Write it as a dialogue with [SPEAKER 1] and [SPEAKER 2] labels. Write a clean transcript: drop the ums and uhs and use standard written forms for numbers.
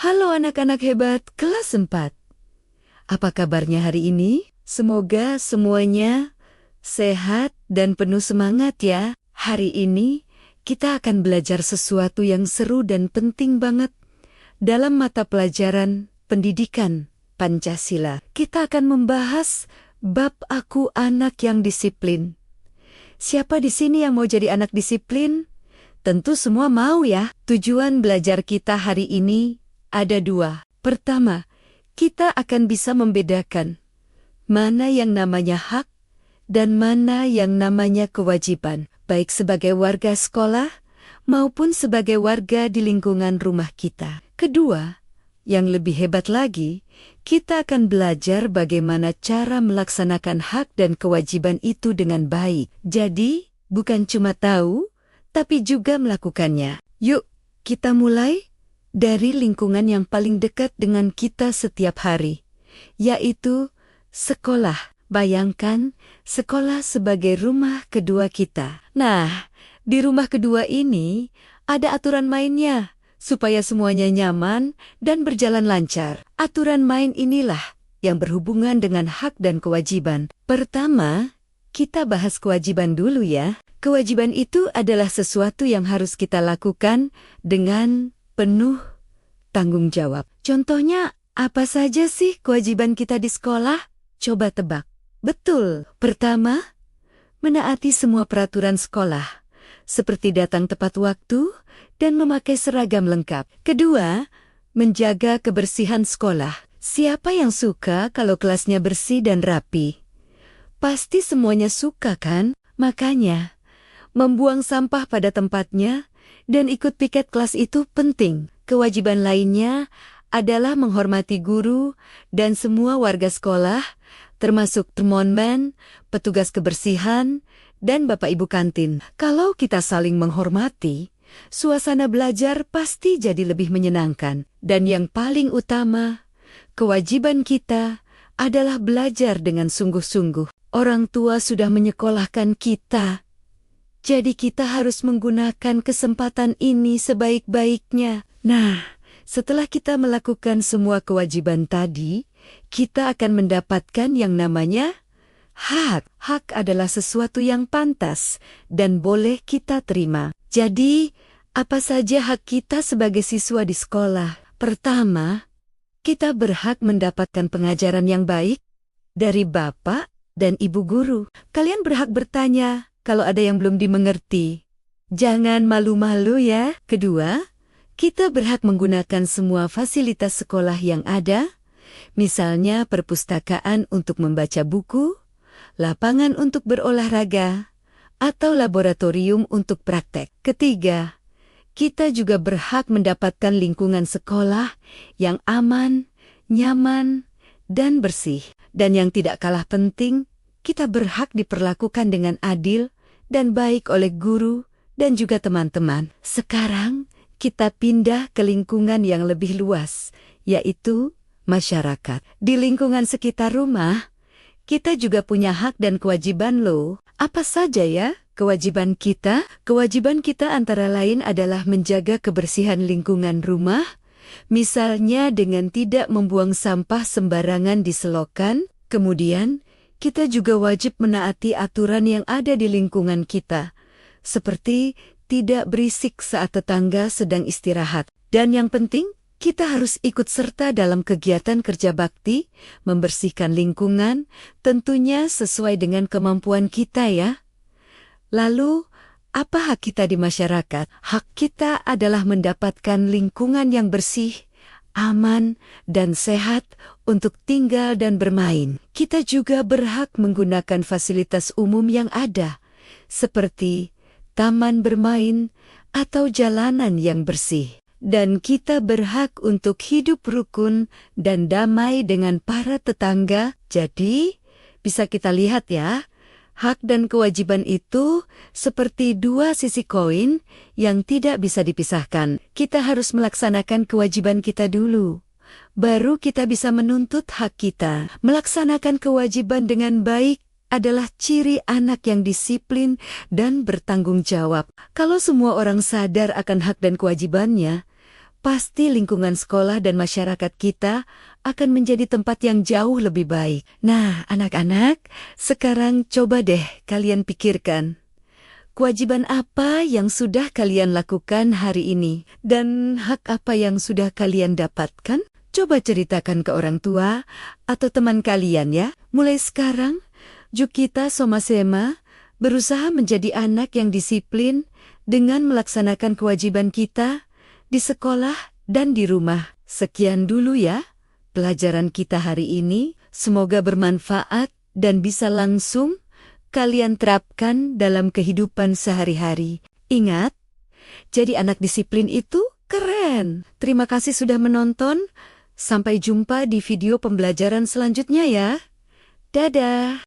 [SPEAKER 1] Halo anak-anak hebat kelas 4. Apa kabarnya hari ini? Semoga semuanya sehat dan penuh semangat ya. Hari ini kita akan belajar sesuatu yang seru dan penting banget dalam mata pelajaran pendidikan Pancasila. Kita akan membahas bab aku anak yang disiplin. Siapa di sini yang mau jadi anak disiplin? Tentu semua mau ya. Tujuan belajar kita hari ini ada 2. Pertama, kita akan bisa membedakan mana yang namanya hak dan mana yang namanya kewajiban, baik sebagai warga sekolah maupun sebagai warga di lingkungan rumah kita. Kedua, yang lebih hebat lagi, kita akan belajar bagaimana cara melaksanakan hak dan kewajiban itu dengan baik. Jadi, bukan cuma tahu, tapi juga melakukannya. Yuk, kita mulai dari lingkungan yang paling dekat dengan kita setiap hari, yaitu sekolah. Bayangkan sekolah sebagai rumah kedua kita. Nah, di rumah kedua ini ada aturan mainnya, supaya semuanya nyaman dan berjalan lancar. Aturan main inilah yang berhubungan dengan hak dan kewajiban. Pertama, kita bahas kewajiban dulu ya. Kewajiban itu adalah sesuatu yang harus kita lakukan dengan penuh tanggung jawab. Contohnya, apa saja sih kewajiban kita di sekolah? Coba tebak. Betul. Pertama, menaati semua peraturan sekolah, seperti datang tepat waktu dan memakai seragam lengkap. Kedua, menjaga kebersihan sekolah. Siapa yang suka kalau kelasnya bersih dan rapi? Pasti semuanya suka kan? Makanya, membuang sampah pada tempatnya dan ikut piket kelas itu penting. Kewajiban lainnya adalah menghormati guru dan semua warga sekolah, termasuk temonmen, petugas kebersihan, dan Bapak Ibu kantin. Kalau kita saling menghormati, suasana belajar pasti jadi lebih menyenangkan. Dan yang paling utama, kewajiban kita adalah belajar dengan sungguh-sungguh. Orang tua sudah menyekolahkan kita, jadi kita harus menggunakan kesempatan ini sebaik-baiknya. Nah, setelah kita melakukan semua kewajiban tadi, kita akan mendapatkan yang namanya hak. Hak adalah sesuatu yang pantas dan boleh kita terima. Jadi, apa saja hak kita sebagai siswa di sekolah? Pertama, kita berhak mendapatkan pengajaran yang baik dari Bapak dan Ibu guru. Kalian berhak bertanya kalau ada yang belum dimengerti. Jangan malu-malu ya. Kedua, kita berhak menggunakan semua fasilitas sekolah yang ada, misalnya perpustakaan untuk membaca buku, lapangan untuk berolahraga, atau laboratorium untuk praktek. Ketiga, kita juga berhak mendapatkan lingkungan sekolah yang aman, nyaman, dan bersih. Dan yang tidak kalah penting, kita berhak diperlakukan dengan adil dan baik oleh guru dan juga teman-teman. Sekarang, kita pindah ke lingkungan yang lebih luas, yaitu masyarakat. Di lingkungan sekitar rumah, kita juga punya hak dan kewajiban loh. Apa saja ya kewajiban kita? Kewajiban kita antara lain adalah menjaga kebersihan lingkungan rumah, misalnya dengan tidak membuang sampah sembarangan di selokan. Kemudian, kita juga wajib menaati aturan yang ada di lingkungan kita, seperti tidak berisik saat tetangga sedang istirahat. Dan yang penting, kita harus ikut serta dalam kegiatan kerja bakti, membersihkan lingkungan, tentunya sesuai dengan kemampuan kita ya. Lalu, apa hak kita di masyarakat? Hak kita adalah mendapatkan lingkungan yang bersih, aman, dan sehat untuk tinggal dan bermain. Kita juga berhak menggunakan fasilitas umum yang ada, seperti taman bermain atau jalanan yang bersih. Dan kita berhak untuk hidup rukun dan damai dengan para tetangga. Jadi, bisa kita lihat ya, hak dan kewajiban itu seperti 2 sisi koin yang tidak bisa dipisahkan. Kita harus melaksanakan kewajiban kita dulu, baru kita bisa menuntut hak kita. Melaksanakan kewajiban dengan baik adalah ciri anak yang disiplin dan bertanggung jawab. Kalau semua orang sadar akan hak dan kewajibannya, pasti lingkungan sekolah dan masyarakat kita akan menjadi tempat yang jauh lebih baik. Nah, anak-anak, sekarang coba deh kalian pikirkan. Kewajiban apa yang sudah kalian lakukan hari ini? Dan hak apa yang sudah kalian dapatkan? Coba ceritakan ke orang tua atau teman kalian ya. Mulai sekarang, yuk kita sama-sama berusaha menjadi anak yang disiplin dengan melaksanakan kewajiban kita di sekolah dan di rumah. Sekian dulu ya pelajaran kita hari ini. Semoga bermanfaat dan bisa langsung kalian terapkan dalam kehidupan sehari-hari. Ingat, jadi anak disiplin itu keren. Terima kasih sudah menonton. Sampai jumpa di video pembelajaran selanjutnya ya. Dadah.